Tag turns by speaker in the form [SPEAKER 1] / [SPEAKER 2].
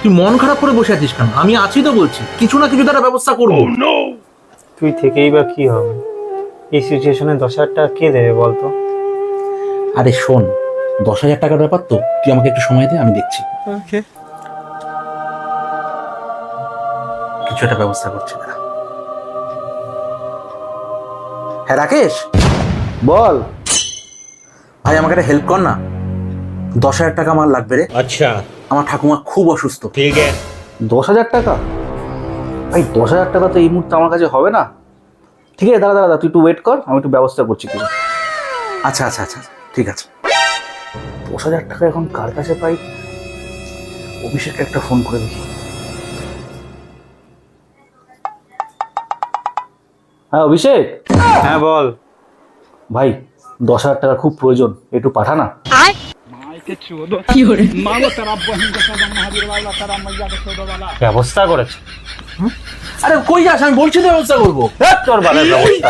[SPEAKER 1] তুই মন খারাপ করে বসে আছিস কেন? আমি আছি তো, বলছি কিছু না কিছু একটা ব্যবস্থা করবো।
[SPEAKER 2] তুই থেকেই বা কি হবে? এই সিচুয়েশনে 10,000 টাকা কে দেবে বলতো?
[SPEAKER 1] আরে শোন, 10,000 টাকার ব্যাপার তো, তুই আমাকে একটু সময় দে, আমি দেখছি কিছু একটা ব্যবস্থা করছি না। হ্যাঁ রাকেশ,
[SPEAKER 2] বল।
[SPEAKER 1] ভাই আমাকে একটা হেল্প কর না। 10,000 টাকা আমার লাগবে রে।
[SPEAKER 3] अच्छा
[SPEAKER 1] আমার ঠাকুমা খুব অসুস্থ।
[SPEAKER 3] ठीक है
[SPEAKER 2] 10,000 টাকা? ভাই 10,000 টাকা তো এই মুহূর্তে আমার কাছে হবে না। ঠিক আছে, দাঁড়া দাঁড়া, তুই একটু ওয়েট কর, আমি একটু ব্যবস্থা করছি কিছু।
[SPEAKER 1] আচ্ছা আচ্ছা আচ্ছা, ঠিক আছে।
[SPEAKER 2] 10,000 টাকা এখন কার কাছে পাই? অভিষেককে একটা ফোন করে দেখি। হ্যাঁ অভিষেক।
[SPEAKER 4] হ্যাঁ বল।
[SPEAKER 2] ভাই 10,000 টাকা খুব প্রয়োজন, একটু পাঠা না। ব্যবস্থা করেছে?
[SPEAKER 1] আরে কই যাস, আমি বলছি তো ব্যবস্থা করবো।
[SPEAKER 2] তোর বাবার ব্যবস্থা।